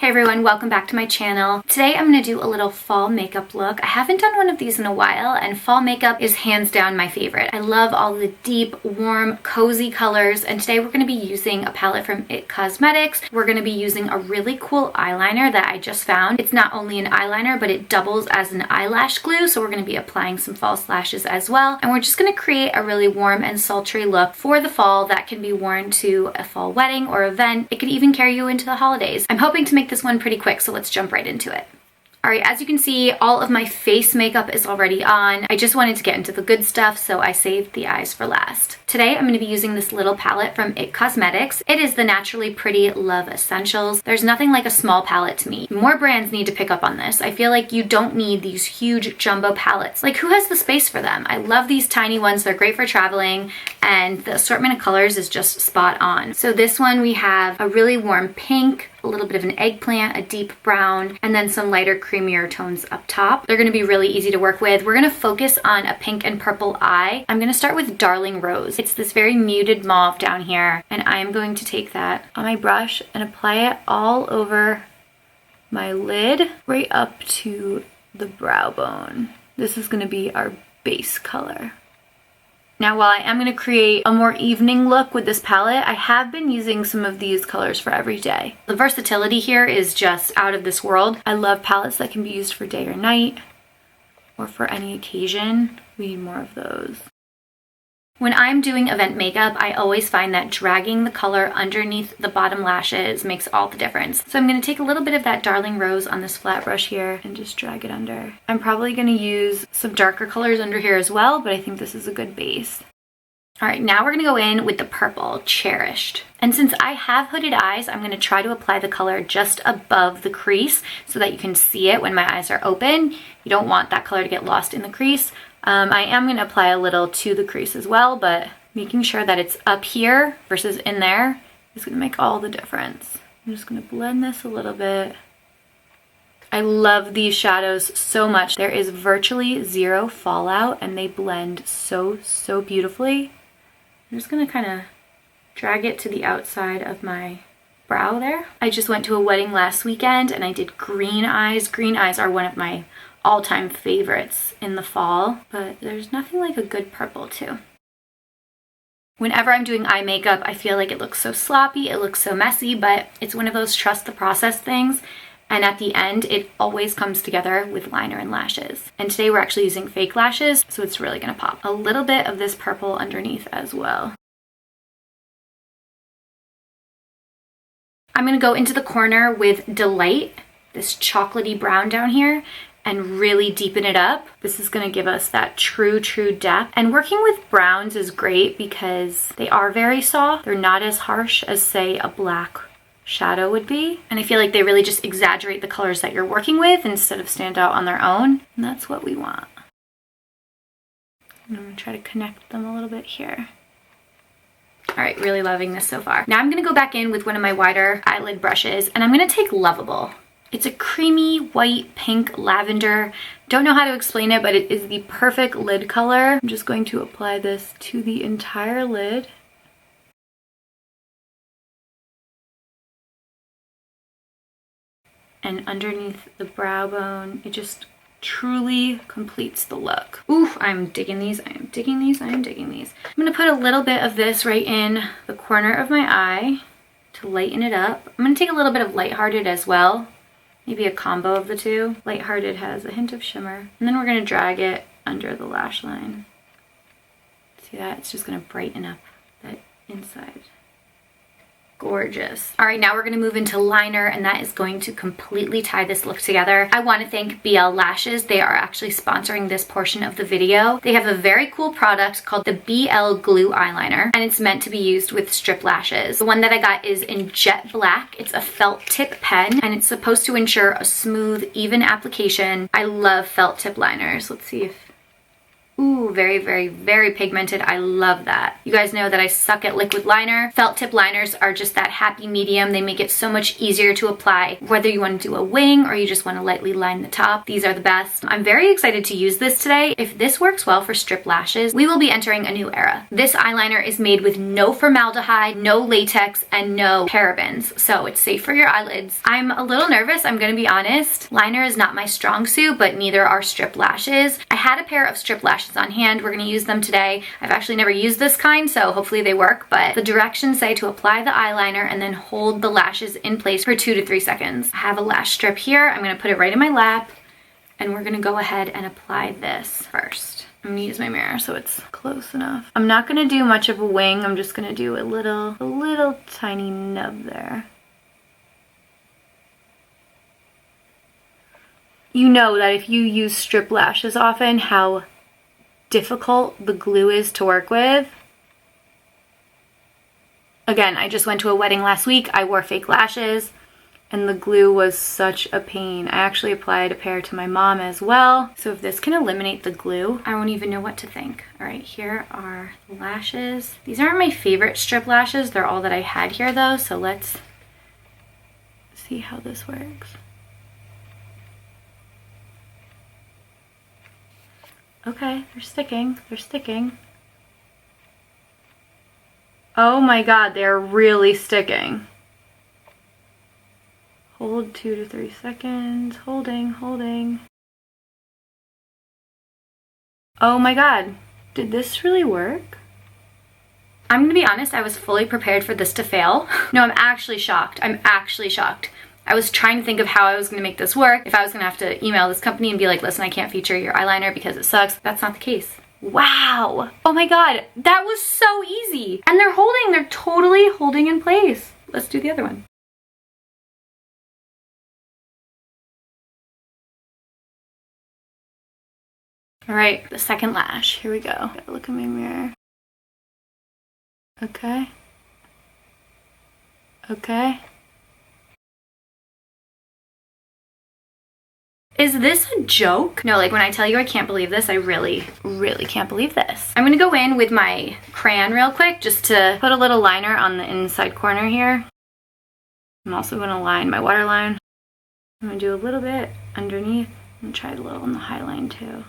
Hey everyone, welcome back to my channel. Today I'm going to do a little fall makeup look. I haven't done one of these in a while, and fall makeup is hands down my favorite. I love all the deep, warm, cozy colors, and today we're going to be using a palette from It Cosmetics. We're going to be using a really cool eyeliner that I just found. It's not only an eyeliner, but it doubles as an eyelash glue, so we're going to be applying some false lashes as well. And we're just going to create a really warm and sultry look for the fall that can be worn to a fall wedding or event. It could even carry you into the holidays. I'm hoping to make this one pretty quick, so let's jump right into it. Alright, as you can see, all of my face makeup is already on. I just wanted to get into the good stuff, so I saved the eyes for last. Today, I'm going to be using this little palette from It Cosmetics. It is the Naturally Pretty Love Essentials. There's nothing like a small palette to me. More brands need to pick up on this. I feel like you don't need these huge jumbo palettes. Like, who has the space for them? I love these tiny ones. They're great for traveling, and the assortment of colors is just spot on. So this one, we have a really warm pink, a little bit of an eggplant, a deep brown, and then some lighter creamier tones up top. They're going to be really easy to work with. We're going to focus on a pink and purple eye. I'm going to start with Darling Rose. It's this very muted mauve down here, and I am going to take that on my brush and apply it all over my lid, right up to the brow bone. This is going to be our base color. Now, while I am going to create a more evening look with this palette, I have been using some of these colors for every day. The versatility here is just out of this world. I love palettes that can be used for day or night, or for any occasion. We need more of those. When I'm doing event makeup, I always find that dragging the color underneath the bottom lashes makes all the difference. So I'm going to take a little bit of that Darling Rose on this flat brush here and just drag it under. I'm probably going to use some darker colors under here as well, but I think this is a good base. Alright, now we're going to go in with the purple, Cherished. And since I have hooded eyes, I'm going to try to apply the color just above the crease so that you can see it when my eyes are open. You don't want that color to get lost in the crease. I am going to apply a little to the crease as well, but making sure that it's up here versus in there is going to make all the difference. I'm just going to blend this a little bit. I love these shadows so much. There is virtually zero fallout, and they blend so beautifully. I'm just going to kind of drag it to the outside of my brow there. I just went to a wedding last weekend and I did green eyes. Green eyes are one of my all-time favorites in the fall, but there's nothing like a good purple too. Whenever I'm doing eye makeup, I feel like it looks so sloppy, it looks so messy, but it's one of those trust the process things. And at the end, it always comes together with liner and lashes. And today we're actually using fake lashes, so it's really gonna pop. A little bit of this purple underneath as well. I'm gonna go into the corner with Delight, this chocolatey brown down here, and really deepen it up. This is gonna give us that true depth. And working with browns is great because they are very soft. They're not as harsh as, say, a black shadow would be. And I feel like they really just exaggerate the colors that you're working with instead of stand out on their own. And that's what we want. I'm gonna try to connect them a little bit here. All right, really loving this so far. Now I'm gonna go back in with one of my wider eyelid brushes, and I'm gonna take Lovable. It's a creamy white pink lavender. Don't know how to explain it, but it is the perfect lid color. I'm just going to apply this to the entire lid. And underneath the brow bone, it just truly completes the look. Ooh, I'm digging these, I am digging these, I am digging these. I'm gonna put a little bit of this right in the corner of my eye to lighten it up. I'm gonna take a little bit of Lighthearted as well. Maybe a combo of the two. Lighthearted has a hint of shimmer. And then we're going to drag it under the lash line. See that? It's just going to brighten up that inside. Gorgeous. All right, now we're going to move into liner, and that is going to completely tie this look together. I want to thank BL Lashes. They are actually sponsoring this portion of the video. They have a very cool product called the BL Glue Eyeliner, and it's meant to be used with strip lashes. The one that I got is in jet black. It's a felt tip pen, and it's supposed to ensure a smooth, even application. I love felt tip liners. Let's see if Ooh, very, very, very pigmented. I love that. You guys know that I suck at liquid liner. Felt tip liners are just that happy medium. They make it so much easier to apply, whether you want to do a wing or you just want to lightly line the top. These are the best. I'm very excited to use this today. If this works well for strip lashes, we will be entering a new era. This eyeliner is made with no formaldehyde, no latex, and no parabens, so it's safe for your eyelids. I'm a little nervous, I'm gonna be honest. Liner is not my strong suit, but neither are strip lashes. I had a pair of strip lashes on hand. We're gonna use them today. I've actually never used this kind, so hopefully they work, but the directions say to apply the eyeliner and then hold the lashes in place for 2 to 3 seconds. I have a lash strip here. I'm gonna put it right in my lap, and we're gonna go ahead and apply this first. I'm gonna use my mirror so it's close enough. I'm not gonna do much of a wing. I'm just gonna do a little tiny nub there. You know that if you use strip lashes often, how difficult the glue is to work with. Again, I just went to a wedding last week. I wore fake lashes and the glue was such a pain. I actually applied a pair to my mom as well. So if this can eliminate the glue, I won't even know what to think. All right, here are the lashes. These aren't my favorite strip lashes. They're all that I had here though. So let's see how this works. Okay, they're sticking, they're sticking. Oh my God, they're really sticking. Hold 2 to 3 seconds, holding. Oh my God, did this really work? I'm gonna be honest, I was fully prepared for this to fail. No, I'm actually shocked. I was trying to think of how I was gonna make this work. If I was gonna have to email this company and be like, listen, I can't feature your eyeliner because it sucks. That's not the case. Wow. Oh my God, that was so easy. And they're totally holding in place. Let's do the other one. All right, the second lash, here we go. Gotta look in my mirror. Okay. Okay. Is this a joke? No, like when I tell you I can't believe this, I really, really can't believe this. I'm gonna go in with my crayon real quick just to put a little liner on the inside corner here. I'm also gonna line my waterline. I'm gonna do a little bit underneath and try a little on the high line too.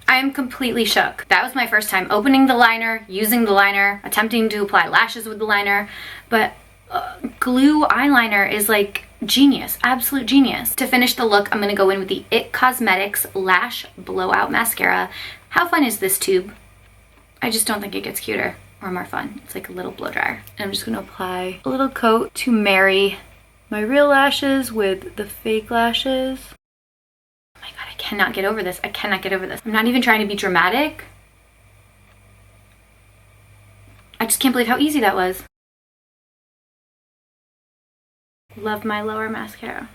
I am completely shook. That was my first time opening the liner, using the liner, attempting to apply lashes with the liner, but glue eyeliner is like genius, absolute genius. To finish the look, I'm gonna go in with the It Cosmetics Lash Blowout Mascara. How fun is this tube? I just don't think it gets cuter or more fun. It's like a little blow dryer. And I'm just gonna apply a little coat to marry my real lashes with the fake lashes. Oh my God, I cannot get over this. I cannot get over this. I'm not even trying to be dramatic. I just can't believe how easy that was. Love my lower mascara.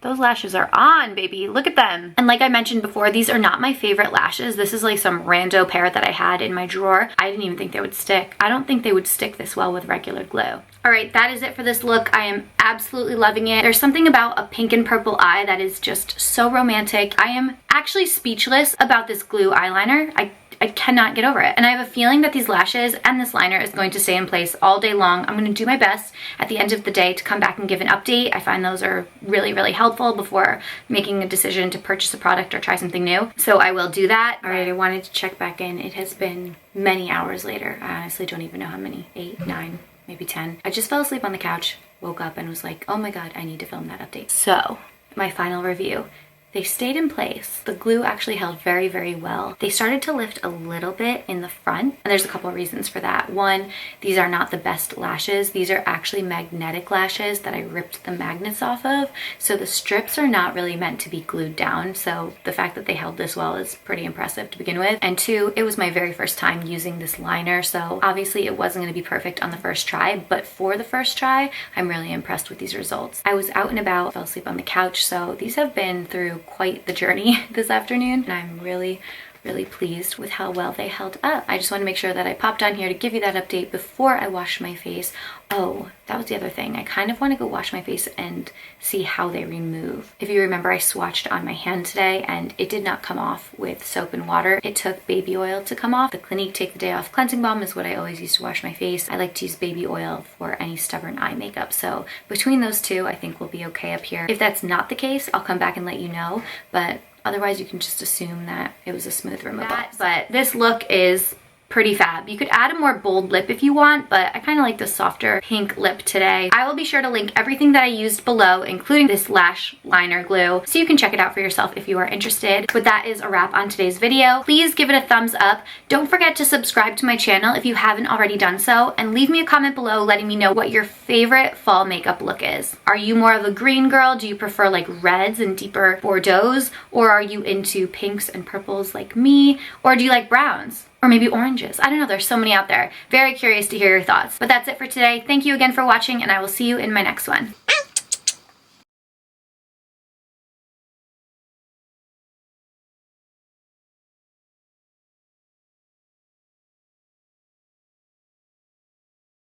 Those lashes are on, baby. Look at them. And like I mentioned before, these are not my favorite lashes. This is like some rando pair that I had in my drawer. I didn't even think they would stick. I don't think they would stick this well with regular glue. All right, that is it for this look. I am absolutely loving it. There's something about a pink and purple eye that is just so romantic. I am actually speechless about this glue eyeliner. I cannot get over it. And I have a feeling that these lashes and this liner is going to stay in place all day long. I'm gonna do my best at the end of the day to come back and give an update. I find those are really, really helpful before making a decision to purchase a product or try something new. So I will do that. All right, I wanted to check back in. It has been many hours later. I honestly don't even know how many, 8, 9, maybe 10. I just fell asleep on the couch, woke up and was like, oh my God, I need to film that update. So my final review. They stayed in place. The glue actually held very, very well. They started to lift a little bit in the front, and there's a couple of reasons for that. One, these are not the best lashes. These are actually magnetic lashes that I ripped the magnets off of, so the strips are not really meant to be glued down, so the fact that they held this well is pretty impressive to begin with. And two, it was my very first time using this liner, so obviously it wasn't going to be perfect on the first try, but for the first try, I'm really impressed with these results. I was out and about, fell asleep on the couch, so these have been through quite the journey this afternoon, and I'm really, really pleased with how well they held up. I just want to make sure that I popped on here to give you that update before I wash my face. Oh, that was the other thing. I kind of want to go wash my face and see how they remove. If you remember, I swatched on my hand today and it did not come off with soap and water. It took baby oil to come off. The Clinique Take the Day Off Cleansing Balm is what I always use to wash my face. I like to use baby oil for any stubborn eye makeup. So between those two, I think we'll be okay up here. If that's not the case, I'll come back and let you know. But otherwise, you can just assume that it was a smooth removal. But this look is pretty fab. You could add a more bold lip if you want, but I kind of like the softer pink lip today. I will be sure to link everything that I used below, including this lash liner glue, so you can check it out for yourself if you are interested. But that is a wrap on today's video. Please give it a thumbs up. Don't forget to subscribe to my channel if you haven't already done so, and leave me a comment below letting me know what your favorite fall makeup look is. Are you more of a green girl? Do you prefer like reds and deeper Bordeauxs? Or are you into pinks and purples like me? Or do you like browns? Or maybe oranges. I don't know, there's so many out there. Very curious to hear your thoughts. But that's it for today. Thank you again for watching, and I will see you in my next one.